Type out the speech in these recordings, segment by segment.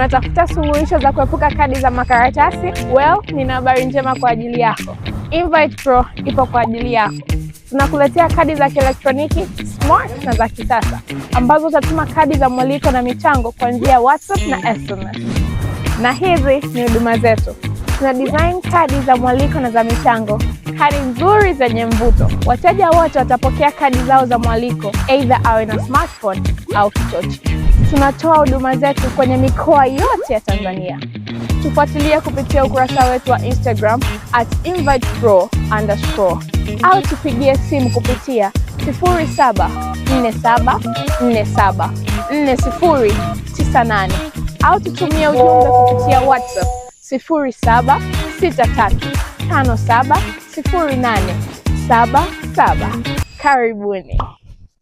Unatafuta suluhisho za kuepuka kadi za makaratasi? Well, nina habari njema kwa ajili yako. Invite Pro ipo kwa ajili yako. Tunakuletea kadi za kielektroniki smart na za kisasa ambazo utatuma kadi za mwaliko na michango kwa njia ya WhatsApp na SMS. Na hizi ni huduma zetu. Tuna design kadi za mwaliko na za michango, kadi nzuri zenye mvuto. Wateja wote watapokea kadi zao za mwaliko, either awe na smartphone au kichochi. Tunatoa huduma zetu kwenye mikoa yote ya Tanzania. Tufuatilie kupitia ukurasa wetu wa Instagram @invitepro_ au tupigie simu kupitia 0747474098 au tutumie ujumbe kupitia WhatsApp 0763570877. Karibuni.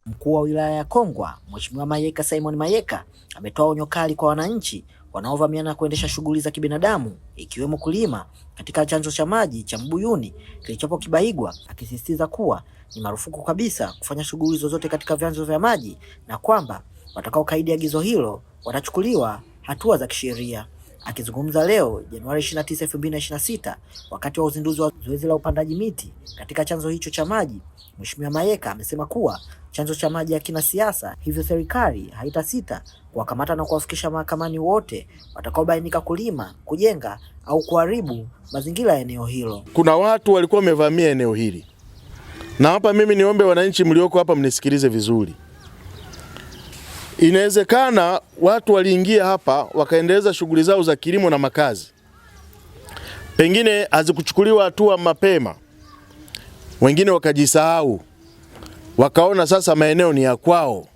Mkuu wa wilaya ya Kongwa, Mheshimiwa Mayeka Simon Mayeka, ametoa onyo kali kwa wananchi wanaovamiana kuendesha shughuli za kibinadamu ikiwemo kulima katika chanzo cha maji cha Mbuyuni kilichopo Kibaigwa, akisisitiza kuwa ni marufuku kabisa kufanya shughuli zozote katika vyanzo vya maji na kwamba watakaokaidi agizo hilo watachukuliwa hatua za kisheria. Akizungumza leo Januari 29, 2026 wakati wa uzinduzi wa zoezi la upandaji miti katika chanzo hicho cha maji, Mheshimiwa Mayeka amesema kuwa chanzo cha maji hakina siasa, hivyo serikali haitasita kuwakamata na kuwafikisha mahakamani wote watakaobainika kulima, kujenga au kuharibu mazingira ya eneo hilo. Kuna watu walikuwa wamevamia eneo hili. Na hapa mimi niombe wananchi mlioko hapa mnisikilize vizuri. Inawezekana watu waliingia hapa wakaendeleza shughuli zao za kilimo na makazi. Pengine hazikuchukuliwa hatua mapema. Wengine wakajisahau. Wakaona sasa maeneo ni ya kwao.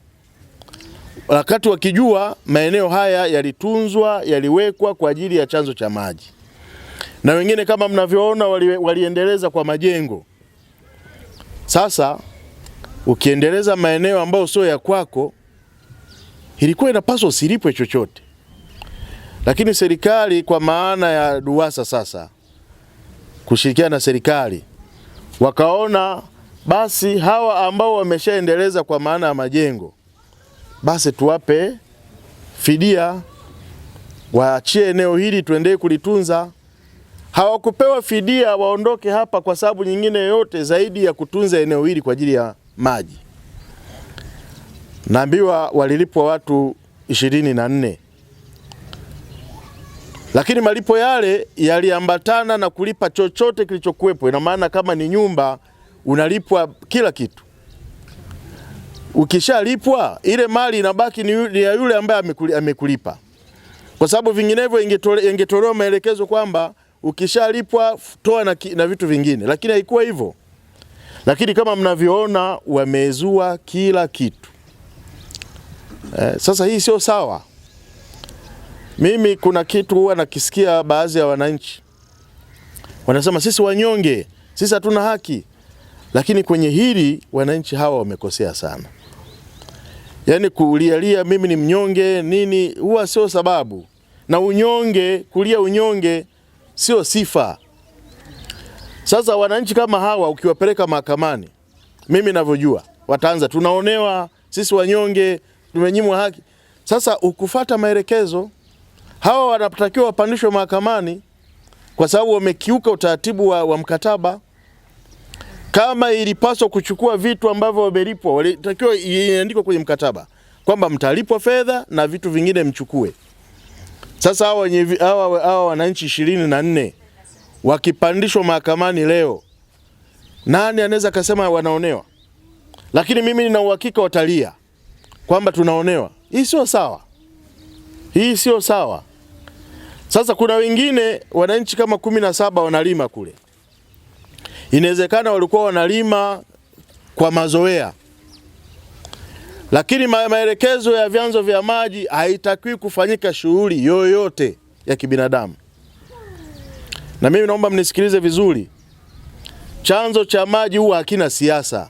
Wakati wakijua maeneo haya yalitunzwa, yaliwekwa kwa ajili ya chanzo cha maji. Na wengine kama mnavyoona waliendeleza kwa majengo. Sasa ukiendeleza maeneo ambayo sio ya kwako, ilikuwa inapaswa usilipwe chochote. Lakini serikali kwa maana ya DUWASA sasa kushirikiana na serikali wakaona basi hawa ambao wameshaendeleza kwa maana ya majengo basi tuwape fidia, waachie eneo hili tuendelee kulitunza. Hawakupewa fidia waondoke hapa kwa sababu nyingine yoyote zaidi ya kutunza eneo hili kwa ajili ya maji. Naambiwa walilipwa watu 24. Lakini malipo yale yaliambatana na kulipa chochote kilichokuwepo. Ina maana kama ni nyumba unalipwa kila kitu. Ukishalipwa ile mali inabaki ni ya yule ambaye amekulipa. Kwa sababu vinginevyo ingetolewa maelekezo kwamba ukishalipwa toa na vitu vingine, lakini haikuwa hivyo. Lakini kama mnavyoona wamezua kila kitu. Sasa hii sio sawa. Mimi kuna kitu huwa nakisikia baadhi ya wananchi wanasema sisi wanyonge, sisi hatuna haki. Lakini kwenye hili wananchi hawa wamekosea sana. Yaani kulialia mimi ni mnyonge nini huwa sio sababu. Na unyonge, kulia unyonge sio sifa. Sasa wananchi kama hawa ukiwapeleka mahakamani, mimi ninavyojua wataanza tunaonewa, sisi wanyonge, tumenyimwa haki. Sasa ukufuata maelekezo, hawa wanatakiwa wapandishwe mahakamani kwa sababu wamekiuka utaratibu wa mkataba. Kama ilipaswa kuchukua vitu ambavyo wamelipwa, walitakiwa iandikwe kwenye mkataba kwamba mtalipwa fedha na vitu vingine mchukue. Sasa hawa wananchi 24 wakipandishwa mahakamani leo, nani anaweza kusema wanaonewa? Lakini mimi nina uhakika watalia kwamba tunaonewa. Hii sio sawa. Hii sio sawa. Sasa kuna wengine wananchi kama 17 wanalima kule. Inawezekana walikuwa wanalima kwa mazoea. Lakini maelekezo ya vyanzo vya maji haitakiwi kufanyika shughuli yoyote ya kibinadamu. Na mimi naomba mnisikilize vizuri. Chanzo cha maji huwa hakina siasa.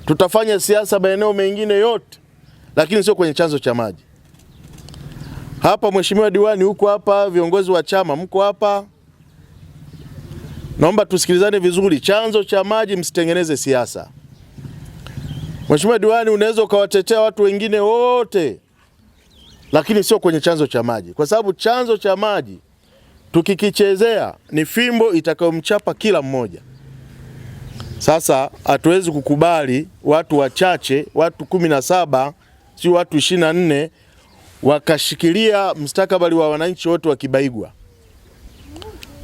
Tutafanya siasa maeneo mengine yote, lakini sio kwenye chanzo cha maji. Hapa Mheshimiwa Diwani huko hapa, viongozi wa chama mko hapa. Naomba tusikilizane vizuri, chanzo cha maji msitengeneze siasa. Mheshimiwa Diwani unaweza ukawatetea watu wengine wote, lakini sio kwenye chanzo cha maji, kwa sababu chanzo cha maji tukikichezea ni fimbo itakayomchapa kila mmoja. Sasa hatuwezi kukubali watu wachache, watu 17, si watu 24 wakashikilia mustakabali wa wananchi wote wa Kibaigwa.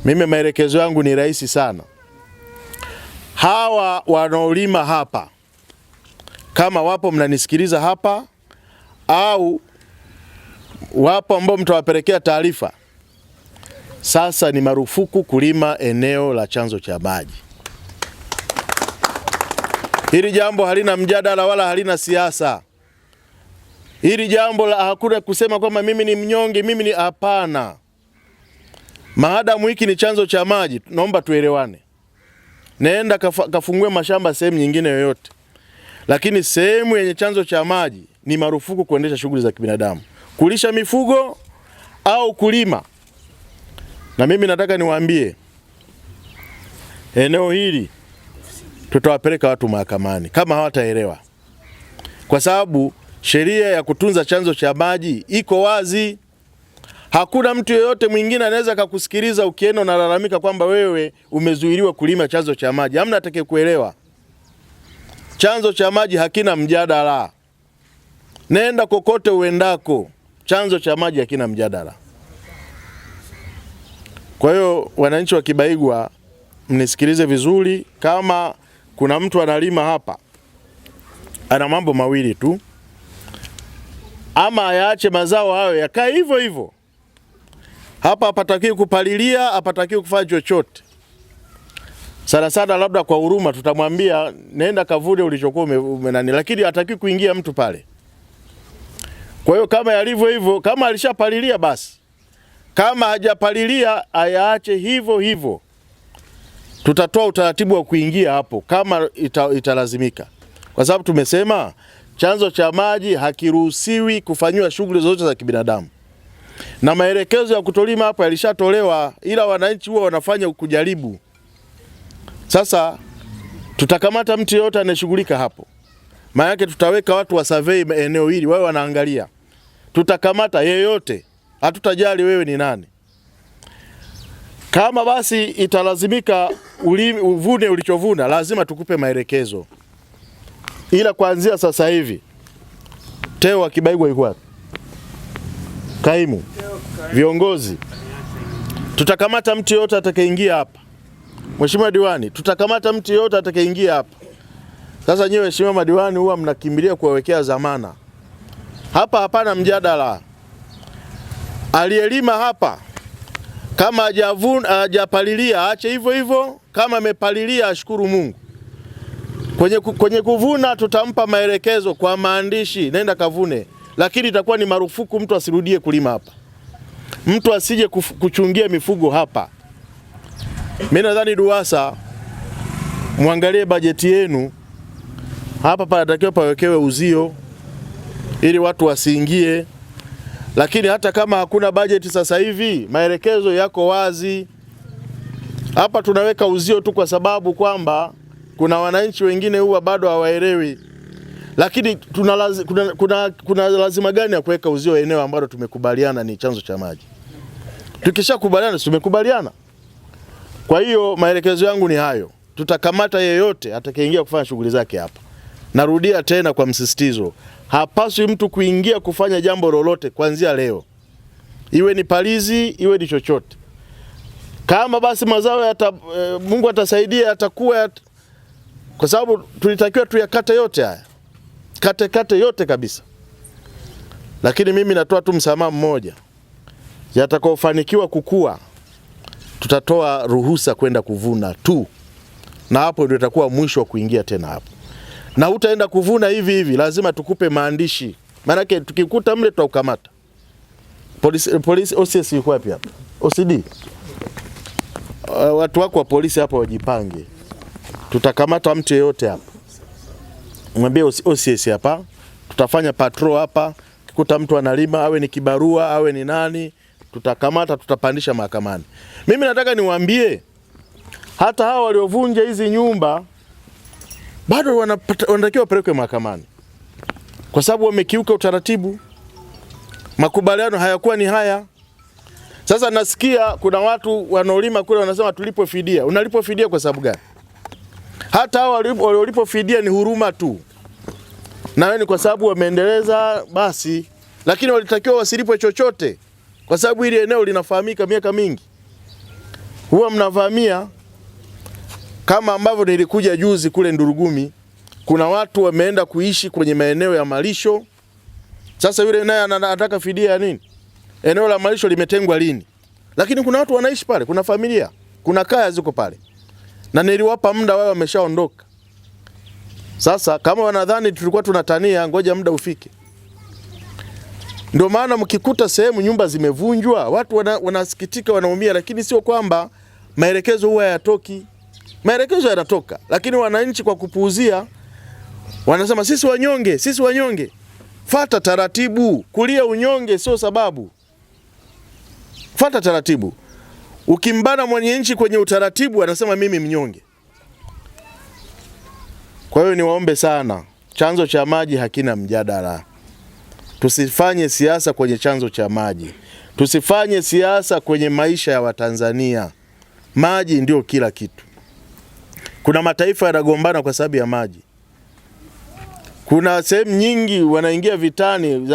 Mimi maelekezo yangu ni rahisi sana. Hawa wanaolima hapa, kama wapo mnanisikiliza hapa au wapo ambao mtawapelekea taarifa, sasa ni marufuku kulima eneo la chanzo cha maji. Hili jambo halina mjadala wala halina siasa. Hili jambo la hakuna kusema kwamba mimi ni mnyonge, mimi ni hapana. Maadamu hiki ni chanzo cha maji, naomba tuelewane. Nenda kafungue mashamba sehemu nyingine yoyote. Lakini sehemu yenye chanzo cha maji ni marufuku kuendesha shughuli za kibinadamu, kulisha mifugo au kulima. Na mimi nataka niwaambie, eneo hili tutawapeleka watu mahakamani kama hawataelewa, kwa sababu sheria ya kutunza chanzo cha maji iko wazi. Hakuna mtu yeyote mwingine anaweza kukusikiliza ukienda unalalamika kwamba wewe umezuiliwa kulima chanzo cha maji. Hamna atakaye kuelewa. Chanzo cha maji hakina mjadala. Nenda kokote uendako, chanzo cha maji hakina mjadala. Kwa hiyo wananchi wa Kibaigwa, mnisikilize vizuri. Kama kuna mtu analima hapa, ana mambo mawili tu: ama ayaache mazao hayo yakae hivyo hivyo. Hapa hapatakiwi kupalilia, hapatakiwi kufanya chochote. Sana sana labda kwa huruma tutamwambia nenda kavune ulichokuwa umenani, lakini hatakiwi kuingia mtu pale. Kwa hiyo kama yalivyo hivyo, kama alishapalilia basi. Kama hajapalilia ayaache hivyo hivyo. Tutatoa utaratibu wa kuingia hapo kama italazimika. Kwa sababu tumesema chanzo cha maji hakiruhusiwi kufanywa shughuli zozote za kibinadamu. Na maelekezo ya kutolima hapa yalishatolewa, ila wananchi huwa wanafanya kujaribu. Sasa tutakamata mtu yeyote anayeshughulika hapo. Maana yake tutaweka watu wa survey eneo hili, wao wanaangalia. Tutakamata yeyote, hatutajali wewe ni nani. Kama basi italazimika uvune ulichovuna, lazima tukupe maelekezo. Ila kuanzia sasa hivi, Teo wa Kibaigwa yuko wapi? Kaimu, viongozi, tutakamata mtu yote atakayeingia hapa. Mheshimiwa Diwani, tutakamata mtu yote atakayeingia hapa. Sasa nyewe Mheshimiwa madiwani huwa mnakimbilia kuwawekea dhamana. Hapa hapana mjadala. Aliyelima hapa kama hajapalilia aache hivyo hivyo, kama amepalilia ashukuru Mungu. Kwenye kuvuna tutampa maelekezo kwa maandishi, nenda kavune, lakini itakuwa ni marufuku mtu asirudie kulima hapa. Mtu asije kuchungia mifugo hapa. Mimi nadhani DUWASA muangalie bajeti yenu. Hapa panatakiwa pawekewe uzio ili watu wasiingie. Lakini hata kama hakuna bajeti sasa hivi, maelekezo yako wazi. Hapa tunaweka uzio tu kwa sababu kwamba kuna wananchi wengine huwa bado hawaelewi. Lakini kuna lazima gani ya kuweka uzio eneo ambalo tumekubaliana ni chanzo cha maji? Tukishakubaliana tumekubaliana. Kwa hiyo maelekezo yangu ni hayo. Tutakamata yeyote atakayeingia kufanya shughuli zake hapa. Narudia tena kwa msisitizo, hapaswi mtu kuingia kufanya jambo lolote kuanzia leo. Iwe ni palizi, iwe ni chochote. Kama basi mazao Mungu atasaidia yatakuwa, kwa sababu tulitakiwa tuyakate yote haya. Kate yote kabisa. Lakini mimi natoa tu msamaha mmoja. Yatakayofanikiwa kukua, tutatoa ruhusa kwenda kuvuna tu. Na hapo ndio itakuwa mwisho wa kuingia tena hapo. Na utaenda kuvuna hivi hivi, lazima tukupe maandishi. Maana yake tukikuta mle tutaukamata. Polisi OCS yuko wapi hapa? OCD. Watu wako wa polisi hapa wajipange. Tutakamata mtu yeyote hapa. Mwambie OCS hapa, tutafanya patrol hapa. Kikuta mtu analima, awe ni kibarua, awe ni nani, tutakamata, tutapandisha mahakamani. Mimi nataka niwaambie, hata hao waliovunja hizi nyumba bado wanatakiwa wapelekwe mahakamani, kwa sababu wamekiuka utaratibu. Makubaliano hayakuwa ni haya. Sasa nasikia kuna watu wanaolima kule wanasema tulipwe fidia. Unalipwa fidia kwa sababu gani? Hata hao waliolipwa fidia ni huruma tu. Na ni kwa sababu wameendeleza basi, lakini walitakiwa wasilipwe chochote kwa sababu hili eneo linafahamika miaka mingi. Huwa mnafahamia kama ambavyo nilikuja juzi kule Ndurugumi, kuna watu wameenda kuishi kwenye maeneo ya malisho. Sasa yule naye anataka fidia ya nini? Eneo la malisho limetengwa lini? Lakini kuna watu wanaishi pale, kuna familia, kuna kaya ziko pale. Na niliwapa muda wao wameshaondoka. Sasa kama wanadhani tulikuwa tunatania, ngoja muda ufike. Ndio maana mkikuta sehemu nyumba zimevunjwa, watu wanasikitika, wanaumia, lakini sio kwamba maelekezo huwa hayatoki. Maelekezo yanatoka, lakini wananchi kwa kupuuzia wanasema sisi wanyonge, sisi wanyonge. Fuata taratibu, kulia unyonge sio sababu. Fuata taratibu. Ukimbana mwananchi kwenye utaratibu anasema mimi mnyonge. Kwa hiyo niwaombe sana, chanzo cha maji hakina mjadala. Tusifanye siasa kwenye chanzo cha maji. Tusifanye siasa kwenye maisha ya Watanzania. Maji ndio kila kitu. Kuna mataifa yanagombana kwa sababu ya maji. Kuna sehemu nyingi wanaingia vitani,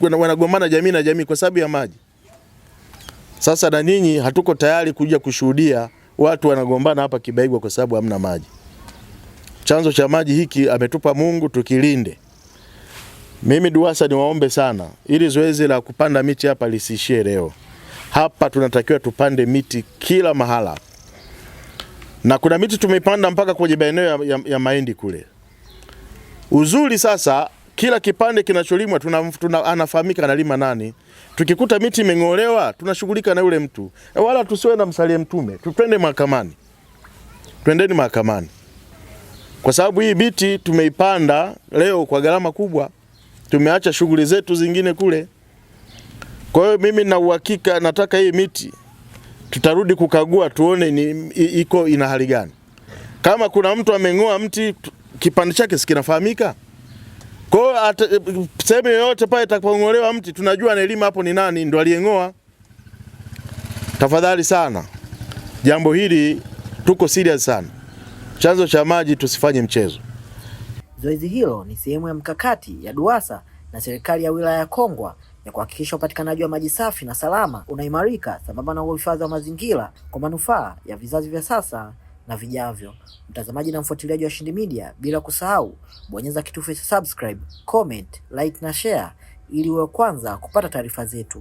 wanagombana jamii na jamii kwa sababu ya maji. Sasa na ninyi hatuko tayari kuja kushuhudia watu wanagombana hapa Kibaigwa kwa sababu hamna maji. Chanzo cha maji hiki ametupa Mungu, tukilinde. Mimi DUWASA niwaombe sana, ili zoezi la kupanda miti hapa lisiishie leo. Hapa tunatakiwa tupande miti kila mahala. Na kuna miti tumeipanda mpaka kwenye maeneo ya mahindi kule. Uzuri sasa, kila kipande kinacholimwa anafahamika analima nani. Tukikuta miti imeng'olewa, tunashughulika na yule mtu. Wala tusiwe na msalie mtume, tupende mahakamani. Twendeni mahakamani. Kwa sababu hii miti tumeipanda leo kwa gharama kubwa. Tumeacha shughuli zetu zingine kule. Kwa hiyo mimi na uhakika nataka hii miti tutarudi kukagua tuone iko ina hali gani. Kama kuna mtu ameng'oa mti kipande chake sikinafahamika. Kwa hiyo sehemu yoyote pale itakapong'olewa mti tunajua analima hapo ni nani ndo aliyeng'oa. Tafadhali sana. Jambo hili tuko serious sana. Chanzo cha maji tusifanye mchezo. Zoezi hilo ni sehemu ya mkakati ya DUWASA na serikali ya wilaya ya Kongwa ya kuhakikisha upatikanaji wa maji safi na salama unaimarika sambamba na uhifadhi wa mazingira kwa manufaa ya vizazi vya sasa na vijavyo. Mtazamaji na mfuatiliaji wa Washindi Media, bila kusahau bonyeza kitufe cha subscribe, comment, like na share ili uwe kwanza kupata taarifa zetu.